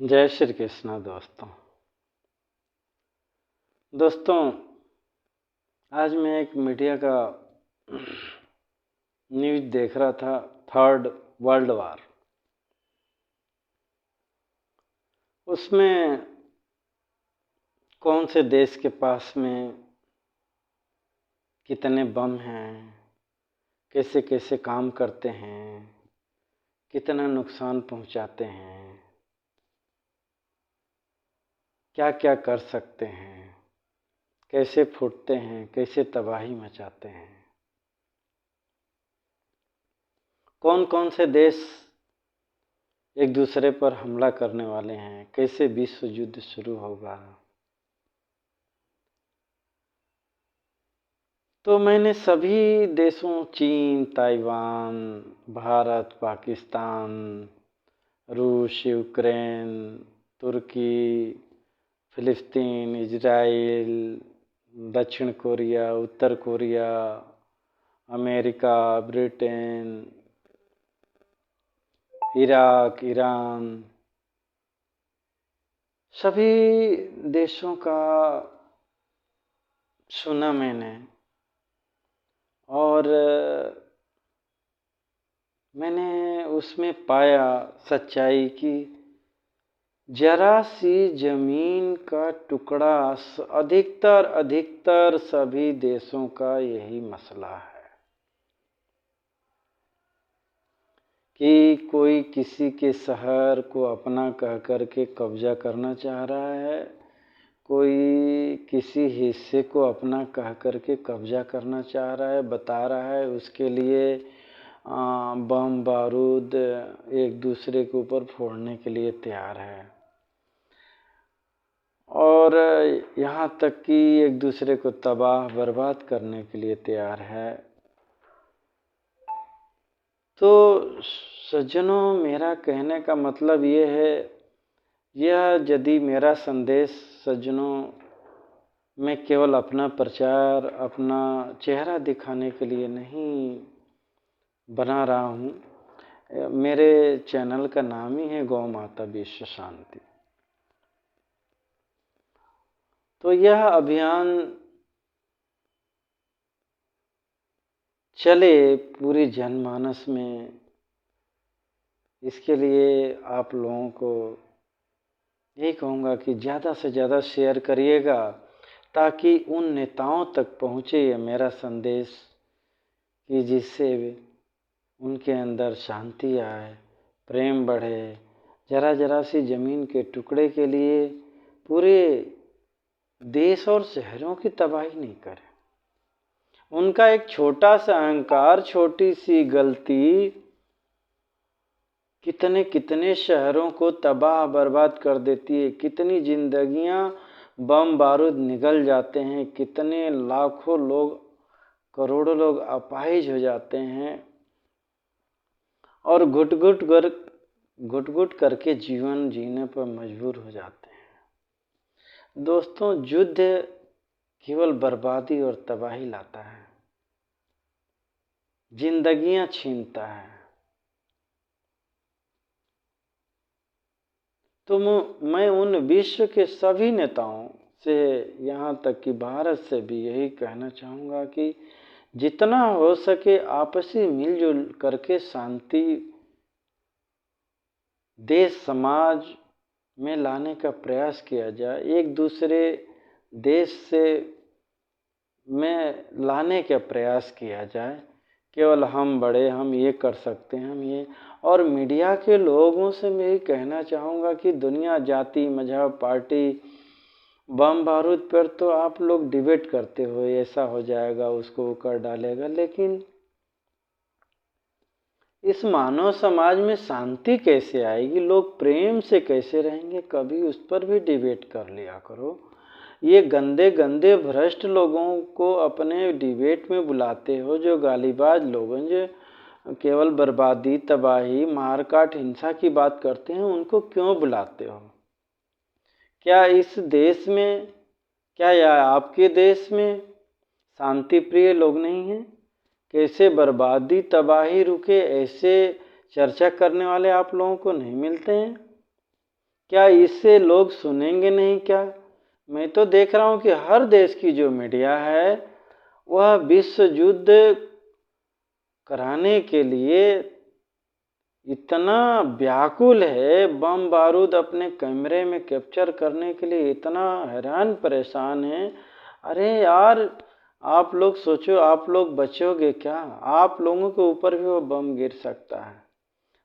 जय श्री कृष्णा दोस्तों। आज मैं एक मीडिया का न्यूज़ देख रहा था। थर्ड वर्ल्ड वार, उसमें कौन से देश के पास में कितने बम हैं, कैसे कैसे काम करते हैं, कितना नुकसान पहुंचाते हैं, क्या क्या कर सकते हैं, कैसे फूटते हैं, कैसे तबाही मचाते हैं, कौन कौन से देश एक दूसरे पर हमला करने वाले हैं, कैसे विश्व युद्ध शुरू होगा। तो मैंने सभी देशों, चीन, ताइवान, भारत, पाकिस्तान, रूस, यूक्रेन, तुर्की, फिलिस्तीन, इजराइल, दक्षिण कोरिया, उत्तर Korea, America, Britain, Iraq, Iran, सभी देशों का सुना मैंने। और मैंने उसमें पाया सच्चाई कि जरा सी जमीन का टुकड़ा अधिकतर सभी देशों का यही मसला है कि कोई किसी के शहर को अपना कह करके कब्जा करना चाह रहा है, कोई किसी हिस्से को अपना कह करके कब्जा करना चाह रहा है, बता रहा है, उसके लिए बम बारूद एक दूसरे के ऊपर फोड़ने के लिए तैयार है। और यहाँ तक कि एक दूसरे को तबाह बर्बाद करने के लिए तैयार है। तो सज्जनों, मेरा कहने का मतलब ये है, यह यदि मेरा संदेश सज्जनों, मैं केवल अपना प्रचार, अपना चेहरा दिखाने के लिए नहीं बना रहा हूँ। मेरे चैनल का नाम ही है गौ माता विश्व शांति। तो यह अभियान चले पूरे जनमानस में, इसके लिए आप लोगों को यही कहूँगा कि ज़्यादा से ज़्यादा शेयर करिएगा, ताकि उन नेताओं तक पहुँचे ये मेरा संदेश, कि जिससे उनके अंदर शांति आए, प्रेम बढ़े, जरा सी ज़मीन के टुकड़े के लिए पूरे देश और शहरों की तबाही नहीं करें। उनका एक छोटा सा अहंकार, छोटी सी गलती कितने कितने शहरों को तबाह बर्बाद कर देती है, कितनी जिंदगियां बम बारूद निगल जाते हैं, कितने लाखों लोग, करोड़ों लोग अपाहिज हो जाते हैं और घुट घुट करके जीवन जीने पर मजबूर हो जाते हैं। दोस्तों, युद्ध केवल बर्बादी और तबाही लाता है, जिंदगियां छीनता है। तो मैं उन विश्व के सभी नेताओं से, यहाँ तक कि भारत से भी यही कहना चाहूँगा कि जितना हो सके आपसी मिलजुल करके शांति देश समाज में लाने का प्रयास किया जाए। एक दूसरे देश से में लाने का प्रयास किया जाए। केवल हम बड़े, हम ये कर सकते हैं, हम ये। और मीडिया के लोगों से मैं ये कहना चाहूँगा कि दुनिया, जाति, मजहब, पार्टी, बम बारूद पर तो आप लोग डिबेट करते हो, ऐसा हो जाएगा, उसको वो कर डालेगा, लेकिन इस मानव समाज में शांति कैसे आएगी, लोग प्रेम से कैसे रहेंगे, कभी उस पर भी डिबेट कर लिया करो। ये गंदे गंदे भ्रष्ट लोगों को अपने डिबेट में बुलाते हो, जो गालीबाज लोग हैं, जो केवल बर्बादी, तबाही, मारकाट, हिंसा की बात करते हैं, उनको क्यों बुलाते हो? क्या इस देश में, क्या या आपके देश में शांति प्रिय लोग नहीं हैं? कैसे बर्बादी, तबाही रुके, ऐसे चर्चा करने वाले आप लोगों को नहीं मिलते हैं? क्या इससे लोग सुनेंगे नहीं क्या? मैं तो देख रहा हूँ कि हर देश की जो मीडिया है वह विश्व युद्ध कराने के लिए इतना व्याकुल है, बम बारूद अपने कैमरे में कैप्चर करने के लिए इतना हैरान परेशान है। अरे यार, आप लोग सोचो, आप लोग बचोगे क्या? आप लोगों के ऊपर भी वो बम गिर सकता है।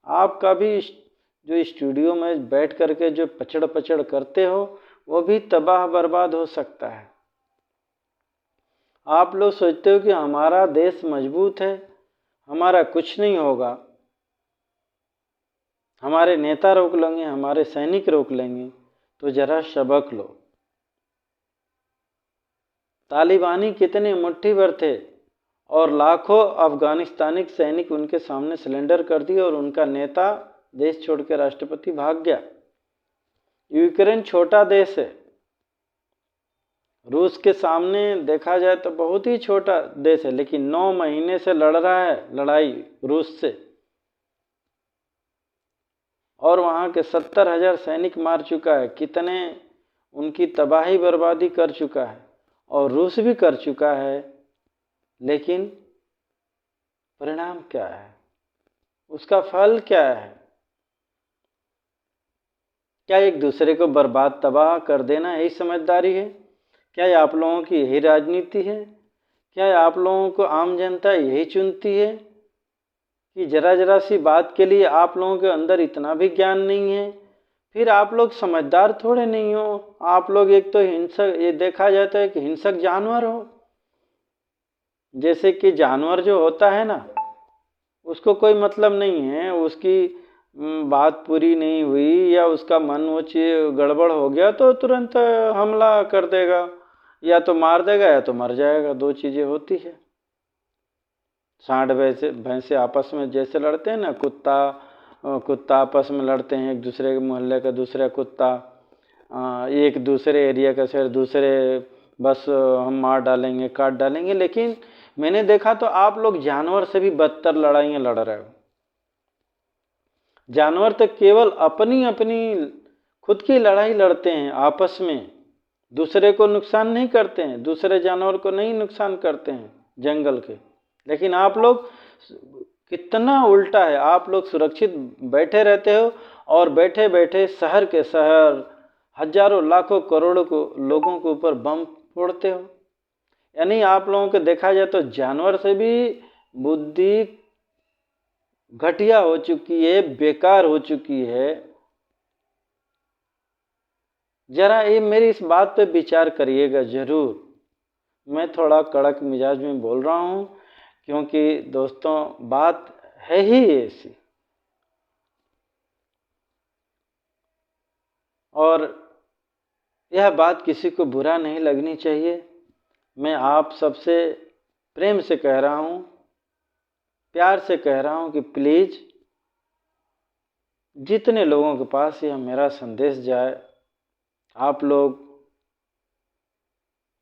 आपका भी जो स्टूडियो में बैठ करके जो पचड़ पचड़ करते हो वो भी तबाह बर्बाद हो सकता है। आप लोग सोचते हो कि हमारा देश मजबूत है, हमारा कुछ नहीं होगा, हमारे नेता रोक लेंगे, हमारे सैनिक रोक लेंगे। तो जरा सबक लो। तालिबानी कितने मुट्ठी भर थे और लाखों अफगानिस्तानी सैनिक उनके सामने सिलेंडर कर दिए और उनका नेता देश छोड़ के राष्ट्रपति भाग गया। यूक्रेन छोटा देश है, रूस के सामने देखा जाए तो बहुत ही छोटा देश है, लेकिन 9 महीने से लड़ रहा है लड़ाई रूस से, और वहाँ के 70,000 सैनिक मार चुका है। कितने उनकी तबाही बर्बादी कर चुका है, और रूस भी कर चुका है। लेकिन परिणाम क्या है? उसका फल क्या है? क्या एक दूसरे को बर्बाद तबाह कर देना यही समझदारी है? क्या ये आप लोगों की यही राजनीति है? क्या आप लोगों को आम जनता यही चुनती है कि जरा जरा सी बात के लिए आप लोगों के अंदर इतना भी ज्ञान नहीं है? फिर आप लोग समझदार थोड़े नहीं हो। आप लोग एक तो हिंसक, ये देखा जाता है कि हिंसक जानवर हो। जैसे कि जानवर जो होता है ना, उसको कोई मतलब नहीं है, उसकी बात पूरी नहीं हुई या उसका मन वो चीज गड़बड़ हो गया तो तुरंत हमला कर देगा, या तो मार देगा या तो मर जाएगा। 2 चीजें होती है। सांड भैंसे भैंसे आपस में जैसे लड़ते हैं ना, कुत्ता आपस में लड़ते हैं, एक दूसरे के मोहल्ले का दूसरा कुत्ता, एक दूसरे एरिया का शेर दूसरे, बस हम मार डालेंगे काट डालेंगे। लेकिन मैंने देखा तो आप लोग जानवर से भी बदतर लड़ाइयाँ लड़ रहे हो। जानवर तो केवल अपनी अपनी खुद की लड़ाई लड़ते हैं आपस में, दूसरे को नुकसान नहीं करते हैं, दूसरे जानवर को नहीं नुकसान करते हैं जंगल के। लेकिन आप लोग कितना उल्टा है, आप लोग सुरक्षित बैठे रहते हो और बैठे बैठे शहर के शहर हजारों लाखों करोड़ों को लोगों के ऊपर बम फोड़ते हो। यानी आप लोगों को देखा जाए तो जानवर से भी बुद्धि घटिया हो चुकी है, बेकार हो चुकी है। जरा ये मेरी इस बात पे विचार करिएगा जरूर। मैं थोड़ा कड़क मिजाज में बोल रहा हूँ क्योंकि दोस्तों बात है ही ऐसी। और यह बात किसी को बुरा नहीं लगनी चाहिए। मैं आप सबसे प्रेम से कह रहा हूँ, प्यार से कह रहा हूँ कि प्लीज़ जितने लोगों के पास यह मेरा संदेश जाए, आप लोग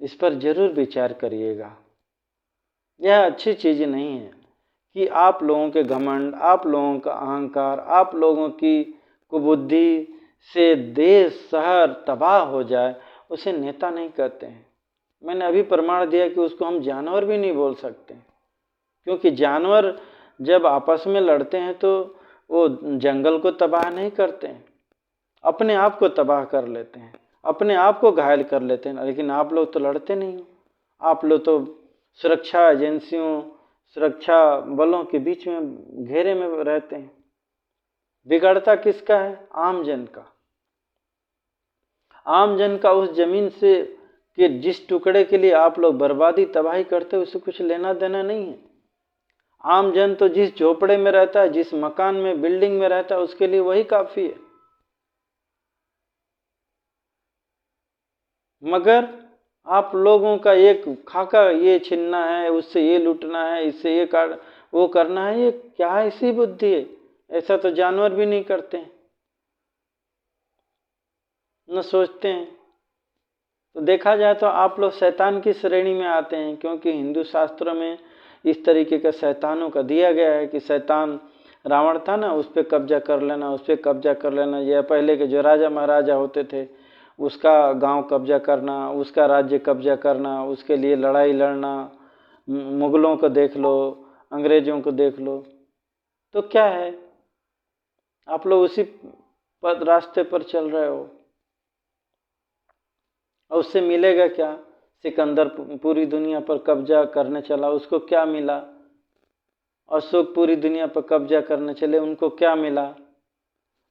इस पर जरूर विचार करिएगा। यह अच्छी चीज़ नहीं है कि आप लोगों के घमंड, आप लोगों का अहंकार, आप लोगों की कुबुद्धि से देश शहर तबाह हो जाए। उसे नेता नहीं कहते हैं। मैंने अभी प्रमाण दिया कि उसको हम जानवर भी नहीं बोल सकते, क्योंकि जानवर जब आपस में लड़ते हैं तो वो जंगल को तबाह नहीं करते हैं, अपने आप को तबाह कर लेते हैं, अपने आप को घायल कर लेते हैं। लेकिन आप लोग तो लड़ते नहीं हो। आप लोग तो सुरक्षा एजेंसियों, सुरक्षा बलों के बीच में घेरे में रहते हैं। बिगड़ता किसका है? आम जन का। आम जन का उस जमीन से कि जिस टुकड़े के लिए आप लोग बर्बादी तबाही करते हो उससे कुछ लेना देना नहीं है। आम जन तो जिस झोपड़े में रहता है, जिस मकान में बिल्डिंग में रहता है, उसके लिए वही काफी है। मगर आप लोगों का एक खाका ये छीनना है, उससे ये लूटना है, इससे ये वो करना है, ये क्या ऐसी बुद्धि है? ऐसा तो जानवर भी नहीं करते हैं, न सोचते हैं। तो देखा जाए तो आप लोग शैतान की श्रेणी में आते हैं, क्योंकि हिंदू शास्त्रों में इस तरीके का शैतानों का दिया गया है कि शैतान रावण था ना, उस पर कब्जा कर लेना, उस पर कब्जा कर लेना, या पहले के जो राजा महाराजा होते थे उसका गांव कब्जा करना, उसका राज्य कब्जा करना, उसके लिए लड़ाई लड़ना। मुगलों को देख लो, अंग्रेजों को देख लो, तो क्या है, आप लोग उसी रास्ते पर चल रहे हो। और उससे मिलेगा क्या? सिकंदर पूरी दुनिया पर कब्जा करने चला, उसको क्या मिला? अशोक पूरी दुनिया पर कब्जा करने चले, उनको क्या मिला?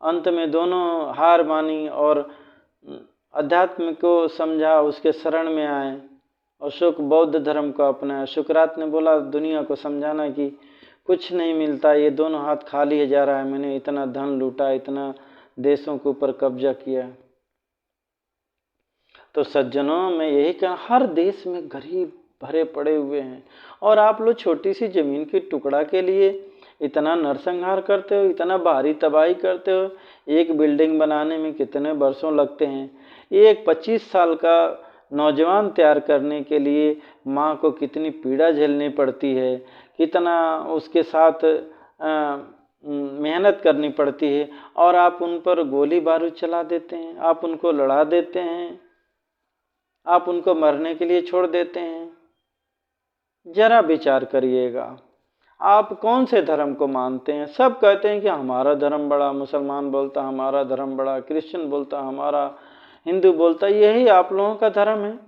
अंत में दोनों हार मानी और अध्यात्म को समझा, उसके शरण में आए। अशोक बौद्ध धर्म को अपनाया। सुकरात ने बोला दुनिया को समझाना कि कुछ नहीं मिलता, ये दोनों हाथ खाली जा रहा है, मैंने इतना धन लूटा, इतना देशों के ऊपर कब्जा किया। तो सज्जनों, मैं यही कह, हर देश में गरीब भरे पड़े हुए हैं, और आप लोग छोटी सी जमीन के टुकड़ा के लिए इतना नरसंहार करते हो, इतना भारी तबाही करते हो। एक बिल्डिंग बनाने में कितने वर्षों लगते हैं। एक 25 साल का नौजवान तैयार करने के लिए माँ को कितनी पीड़ा झेलनी पड़ती है, कितना उसके साथ मेहनत करनी पड़ती है, और आप उन पर गोली बारूद चला देते हैं, आप उनको लड़ा देते हैं, आप उनको मरने के लिए छोड़ देते हैं। जरा विचार करिएगा, आप कौन से धर्म को मानते हैं? सब कहते हैं कि हमारा धर्म बड़ा, मुसलमान बोलता हमारा धर्म बड़ा, क्रिश्चियन बोलता हमारा, हिंदू बोलता, यही आप लोगों का धर्म है।